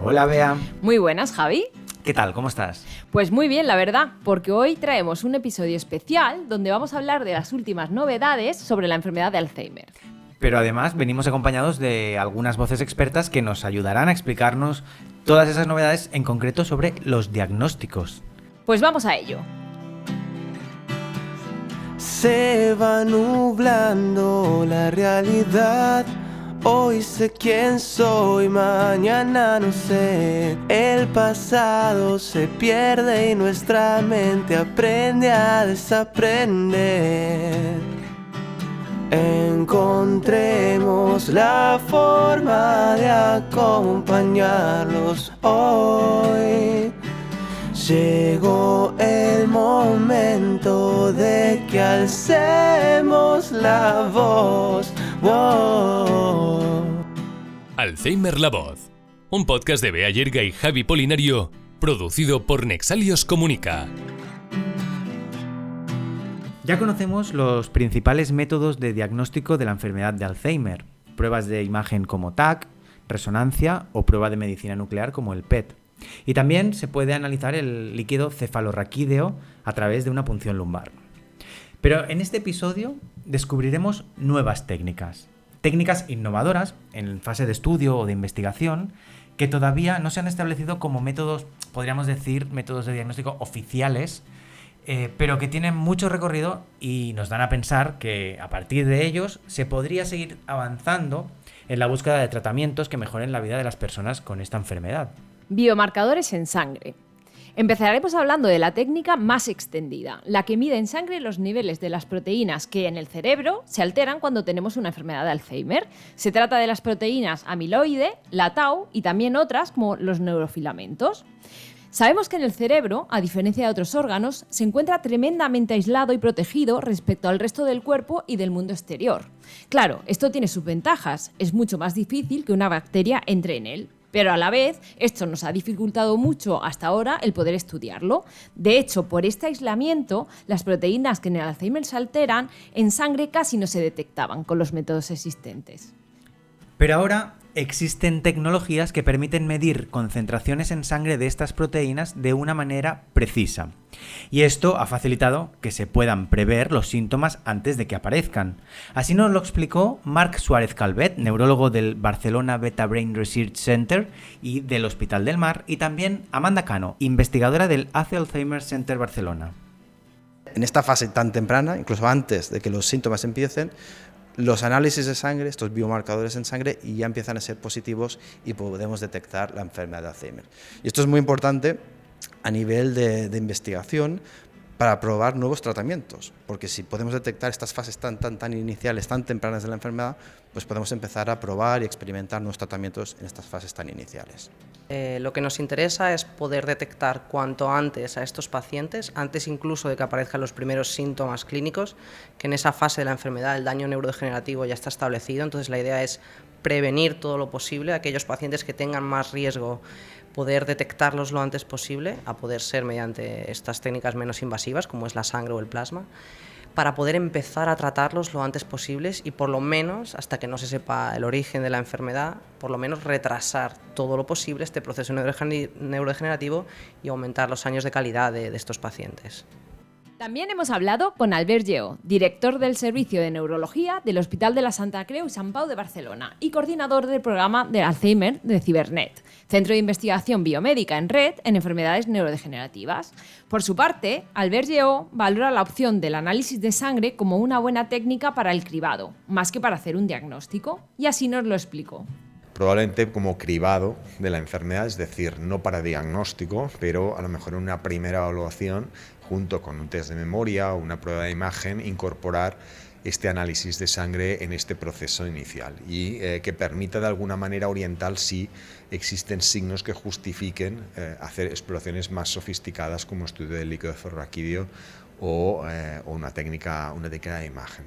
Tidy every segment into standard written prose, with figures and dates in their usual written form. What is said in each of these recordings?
Hola, Bea. Muy buenas, Javi. ¿Qué tal? ¿Cómo estás? Pues muy bien, la verdad, porque hoy traemos un episodio especial donde vamos a hablar de las últimas novedades sobre la enfermedad de Alzheimer. Pero además venimos acompañados de algunas voces expertas que nos ayudarán a explicarnos todas esas novedades, en concreto sobre los diagnósticos. Pues vamos a ello. Se va nublando la realidad. Hoy sé quién soy, mañana no sé. El pasado se pierde y nuestra mente aprende a desaprender. Encontremos la forma de acompañarlos hoy. Llegó el momento de que alcemos la voz. Wow. Alzheimer la voz, un podcast de Bea Yerga y Javi Polinario, producido por Nexalios Comunica. Ya conocemos los principales métodos de diagnóstico de la enfermedad de Alzheimer, pruebas de imagen como TAC, resonancia o prueba de medicina nuclear como el PET. Y también se puede analizar el líquido cefalorraquídeo a través de una punción lumbar. Pero en este episodio descubriremos nuevas técnicas innovadoras en fase de estudio o de investigación que todavía no se han establecido como métodos, podríamos decir, métodos de diagnóstico oficiales, pero que tienen mucho recorrido y nos dan a pensar que a partir de ellos se podría seguir avanzando en la búsqueda de tratamientos que mejoren la vida de las personas con esta enfermedad. Biomarcadores en sangre. Empezaremos hablando de la técnica más extendida, la que mide en sangre los niveles de las proteínas que en el cerebro se alteran cuando tenemos una enfermedad de Alzheimer. Se trata de las proteínas amiloide, la tau y también otras como los neurofilamentos. Sabemos que en el cerebro, a diferencia de otros órganos, se encuentra tremendamente aislado y protegido respecto al resto del cuerpo y del mundo exterior. Claro, esto tiene sus ventajas, es mucho más difícil que una bacteria entre en él. Pero a la vez, esto nos ha dificultado mucho hasta ahora el poder estudiarlo. De hecho, por este aislamiento, las proteínas que en el Alzheimer se alteran en sangre casi no se detectaban con los métodos existentes. Pero ahora existen tecnologías que permiten medir concentraciones en sangre de estas proteínas de una manera precisa. Y esto ha facilitado que se puedan prever los síntomas antes de que aparezcan. Así nos lo explicó Marc Suárez Calvet, neurólogo del Barcelona Beta Brain Research Center y del Hospital del Mar, y también Amanda Cano, investigadora del ACE Alzheimer Center Barcelona. En esta fase tan temprana, incluso antes de que los síntomas empiecen, los análisis de sangre, estos biomarcadores en sangre, ya empiezan a ser positivos y podemos detectar la enfermedad de Alzheimer. Y esto es muy importante a nivel de investigación para probar nuevos tratamientos, porque si podemos detectar estas fases tan iniciales, tan tempranas de la enfermedad, pues podemos empezar a probar y experimentar nuevos tratamientos en estas fases tan iniciales. Lo que nos interesa es poder detectar cuanto antes a estos pacientes, antes incluso de que aparezcan los primeros síntomas clínicos, que en esa fase de la enfermedad el daño neurodegenerativo ya está establecido. Entonces la idea es prevenir todo lo posible a aquellos pacientes que tengan más riesgo, poder detectarlos lo antes posible, a poder ser mediante estas técnicas menos invasivas como es la sangre o el plasma, para poder empezar a tratarlos lo antes posible y por lo menos, hasta que no se sepa el origen de la enfermedad, por lo menos retrasar todo lo posible este proceso neurodegenerativo y aumentar los años de calidad de estos pacientes. También hemos hablado con Albert Lleó, director del Servicio de Neurología del Hospital de la Santa Creu i Sant Pau de Barcelona y coordinador del programa de Alzheimer de Cibernet, centro de investigación biomédica en red en enfermedades neurodegenerativas. Por su parte, Albert Lleó valora la opción del análisis de sangre como una buena técnica para el cribado, más que para hacer un diagnóstico, y así nos lo explicó. Probablemente como cribado de la enfermedad, es decir, no para diagnóstico, pero a lo mejor en una primera evaluación, junto con un test de memoria o una prueba de imagen, incorporar este análisis de sangre en este proceso inicial y que permita de alguna manera orientar si existen signos que justifiquen hacer exploraciones más sofisticadas como estudio del líquido cefalorraquídeo o una técnica de imagen.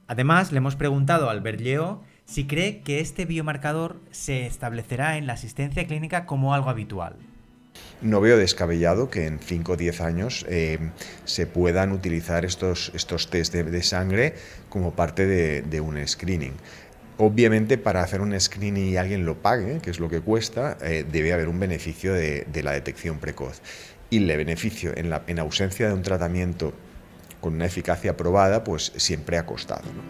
Además, le hemos preguntado a Albert Lleó si cree que este biomarcador se establecerá en la asistencia clínica como algo habitual. No veo descabellado que en 5 o 10 años se puedan utilizar estos test de sangre como parte de un screening. Obviamente, para hacer un screening y alguien lo pague, que es lo que cuesta, debe haber un beneficio de la detección precoz. Y el beneficio en ausencia de un tratamiento con una eficacia probada, pues siempre ha costado, ¿no?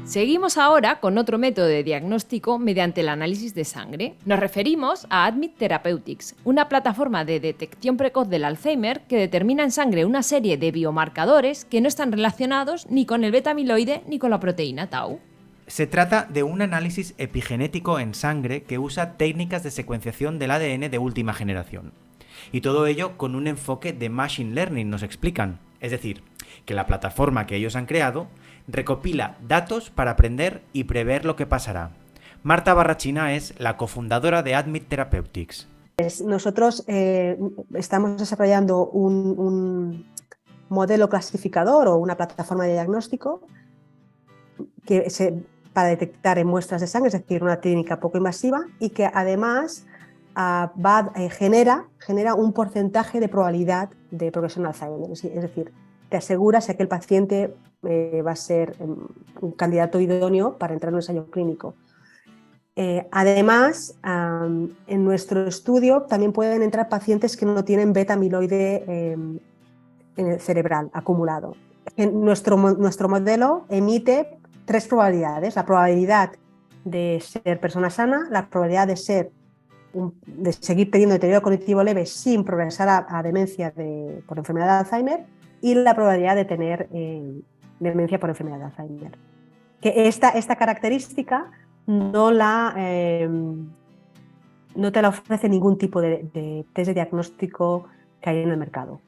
Seguimos ahora con otro método de diagnóstico mediante el análisis de sangre. Nos referimos a Admit Therapeutics, una plataforma de detección precoz del Alzheimer que determina en sangre una serie de biomarcadores que no están relacionados ni con el beta-amiloide ni con la proteína tau. Se trata de un análisis epigenético en sangre que usa técnicas de secuenciación del ADN de última generación. Y todo ello con un enfoque de Machine Learning, nos explican. Es decir, que la plataforma que ellos han creado recopila datos para aprender y prever lo que pasará. Marta Barrachina es la cofundadora de Admit Therapeutics. Nosotros estamos desarrollando un modelo clasificador o una plataforma de diagnóstico para detectar en muestras de sangre, es decir, una técnica poco invasiva y que además genera un porcentaje de probabilidad de progresión al Alzheimer. Es decir, te asegura si aquel paciente va a ser un candidato idóneo para entrar en un ensayo clínico. Además, en nuestro estudio también pueden entrar pacientes que no tienen beta-amiloide en el cerebral acumulado. Nuestro modelo emite 3 probabilidades: la probabilidad de ser persona sana, la probabilidad de seguir teniendo deterioro cognitivo leve sin progresar a demencia por enfermedad de Alzheimer, y la probabilidad de tener demencia por enfermedad de Alzheimer. Que esta característica no te la ofrece ningún tipo de test de diagnóstico que hay en el mercado.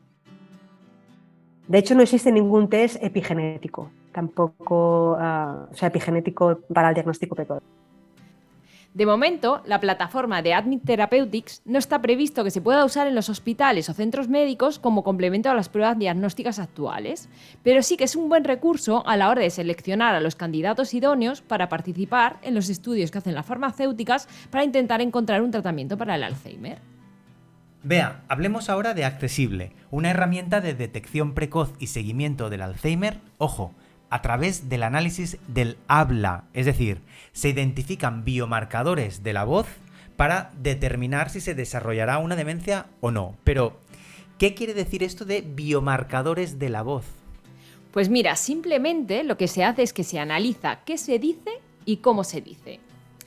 De hecho, no existe ningún test epigenético, tampoco epigenético para el diagnóstico precoz. De momento, la plataforma de Admit Therapeutics no está previsto que se pueda usar en los hospitales o centros médicos como complemento a las pruebas diagnósticas actuales, pero sí que es un buen recurso a la hora de seleccionar a los candidatos idóneos para participar en los estudios que hacen las farmacéuticas para intentar encontrar un tratamiento para el Alzheimer. Bea, hablemos ahora de Accessible, una herramienta de detección precoz y seguimiento del Alzheimer, ojo, a través del análisis del habla, es decir, se identifican biomarcadores de la voz para determinar si se desarrollará una demencia o no. Pero, ¿qué quiere decir esto de biomarcadores de la voz? Pues mira, simplemente lo que se hace es que se analiza qué se dice y cómo se dice.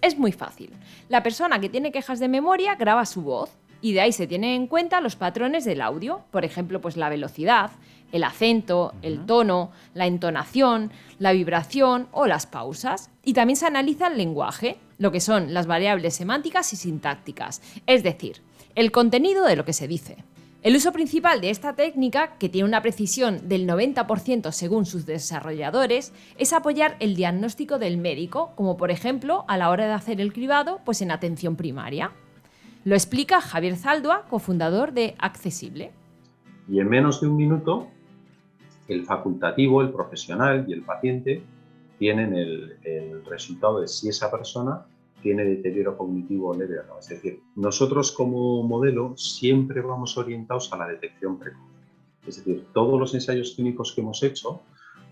Es muy fácil. La persona que tiene quejas de memoria graba su voz y de ahí se tienen en cuenta los patrones del audio, por ejemplo, pues la velocidad, el acento, el tono, la entonación, la vibración o las pausas. Y también se analiza el lenguaje, lo que son las variables semánticas y sintácticas, es decir, el contenido de lo que se dice. El uso principal de esta técnica, que tiene una precisión del 90% según sus desarrolladores, es apoyar el diagnóstico del médico, como por ejemplo a la hora de hacer el cribado, pues en atención primaria. Lo explica Javier Zaldua, cofundador de Accessible. Y en menos de un minuto, el facultativo, el profesional y el paciente tienen el resultado de si esa persona tiene deterioro cognitivo leve o no. Es decir, nosotros como modelo siempre vamos orientados a la detección precoz. Es decir, todos los ensayos clínicos que hemos hecho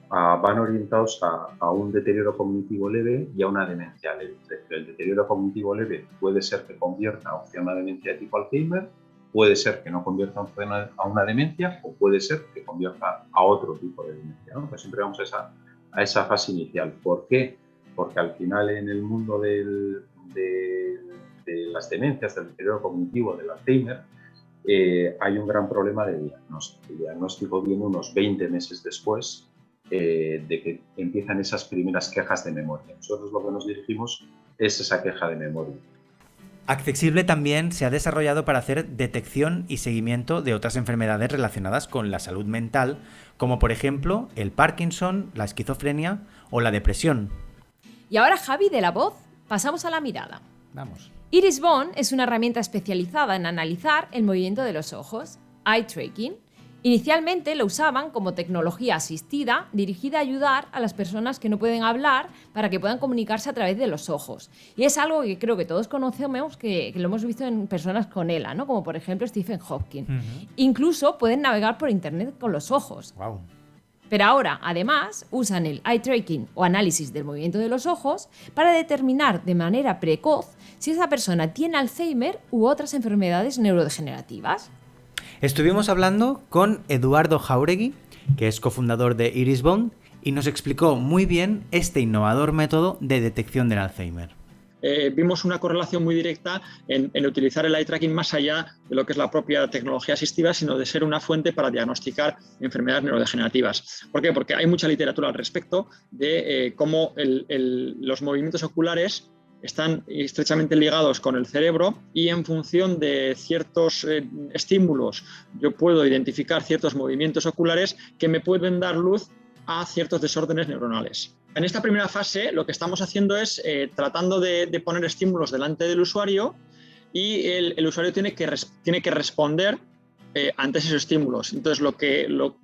van orientados a un deterioro cognitivo leve y a una demencia leve. Es decir, el deterioro cognitivo leve puede ser que convierta a una demencia de tipo Alzheimer, puede ser que no convierta a una demencia o puede ser que convierta a otro tipo de demencia, ¿no? Pues siempre vamos a esa fase inicial. ¿Por qué? Porque al final en el mundo de las demencias, del deterioro cognitivo, del Alzheimer, hay un gran problema de diagnóstico. El diagnóstico viene unos 20 meses después de que empiezan esas primeras quejas de memoria. Nosotros lo que nos dirigimos es esa queja de memoria. Accessible también se ha desarrollado para hacer detección y seguimiento de otras enfermedades relacionadas con la salud mental, como por ejemplo el Parkinson, la esquizofrenia o la depresión. Y ahora, Javi, de la voz, pasamos a la mirada. Vamos. Iris Bone es una herramienta especializada en analizar el movimiento de los ojos, eye tracking. Inicialmente lo usaban como tecnología asistida dirigida a ayudar a las personas que no pueden hablar para que puedan comunicarse a través de los ojos. Y es algo que creo que todos conocemos, que lo hemos visto en personas con ELA, ¿no? Como por ejemplo Stephen Hawking. Incluso pueden navegar por internet con los ojos. Wow. Pero ahora, además, usan el eye tracking o análisis del movimiento de los ojos para determinar de manera precoz si esa persona tiene Alzheimer u otras enfermedades neurodegenerativas. Estuvimos hablando con Eduardo Jáuregui, que es cofundador de Irisbond, y nos explicó muy bien este innovador método de detección del Alzheimer. Vimos una correlación muy directa en utilizar el eye tracking más allá de lo que es la propia tecnología asistiva, sino de ser una fuente para diagnosticar enfermedades neurodegenerativas. ¿Por qué? Porque hay mucha literatura al respecto de cómo los movimientos oculares están estrechamente ligados con el cerebro y en función de ciertos estímulos yo puedo identificar ciertos movimientos oculares que me pueden dar luz a ciertos desórdenes neuronales. En esta primera fase lo que estamos haciendo es tratando de poner estímulos delante del usuario y el usuario tiene que responder ante esos estímulos. Entonces,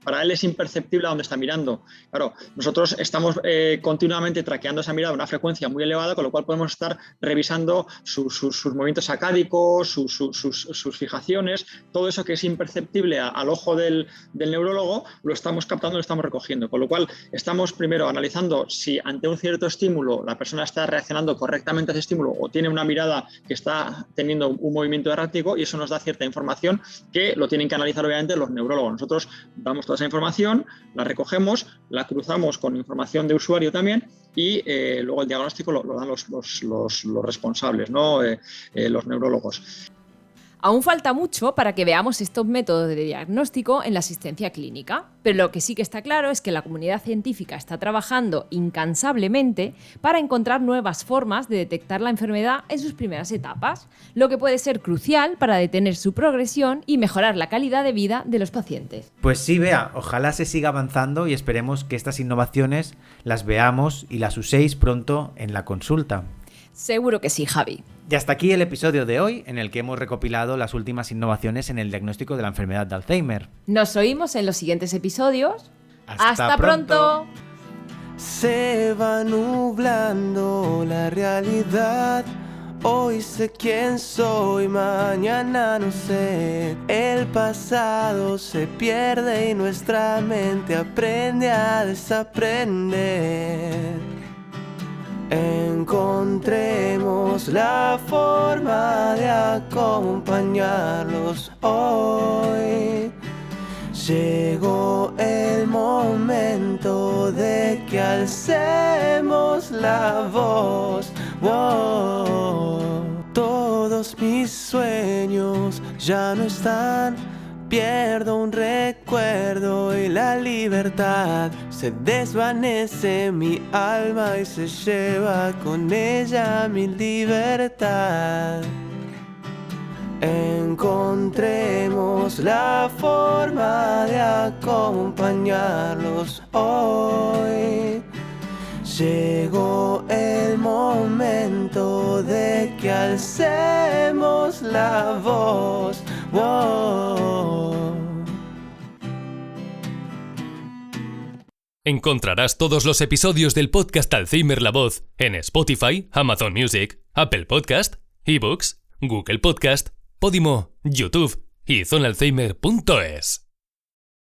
para él es imperceptible a dónde está mirando. Claro, nosotros estamos continuamente traqueando esa mirada a una frecuencia muy elevada, con lo cual podemos estar revisando sus movimientos sacádicos, sus fijaciones, todo eso que es imperceptible al ojo del neurólogo, lo estamos captando, lo estamos recogiendo. Con lo cual, estamos primero analizando si ante un cierto estímulo la persona está reaccionando correctamente a ese estímulo o tiene una mirada que está teniendo un movimiento errático, y eso nos da cierta información que lo tienen que analizar obviamente los neurólogos. Nosotros damos toda esa información, la recogemos, la cruzamos con información de usuario también y luego el diagnóstico lo dan los responsables, ¿no? Los neurólogos. Aún falta mucho para que veamos estos métodos de diagnóstico en la asistencia clínica, pero lo que sí que está claro es que la comunidad científica está trabajando incansablemente para encontrar nuevas formas de detectar la enfermedad en sus primeras etapas, lo que puede ser crucial para detener su progresión y mejorar la calidad de vida de los pacientes. Pues sí, Bea, ojalá se siga avanzando y esperemos que estas innovaciones las veamos y las uséis pronto en la consulta. Seguro que sí, Javi. Y hasta aquí el episodio de hoy, en el que hemos recopilado las últimas innovaciones en el diagnóstico de la enfermedad de Alzheimer. Nos oímos en los siguientes episodios. ¡Hasta pronto! Se va nublando la realidad. Hoy sé quién soy, mañana no sé. El pasado se pierde y nuestra mente aprende a desaprender. Encontremos la forma de acompañarlos hoy. Llegó el momento de que alcemos la voz. Wow. Todos mis sueños ya no están. Pierdo un recuerdo y la libertad se desvanece mi alma y se lleva con ella mi libertad. Encontremos la forma de acompañarlos hoy. Llegó el momento de que alcemos la voz. Wow. Encontrarás todos los episodios del podcast Alzheimer La Voz en Spotify, Amazon Music, Apple Podcast, eBooks, Google Podcast, Podimo, YouTube y zonalzheimer.es.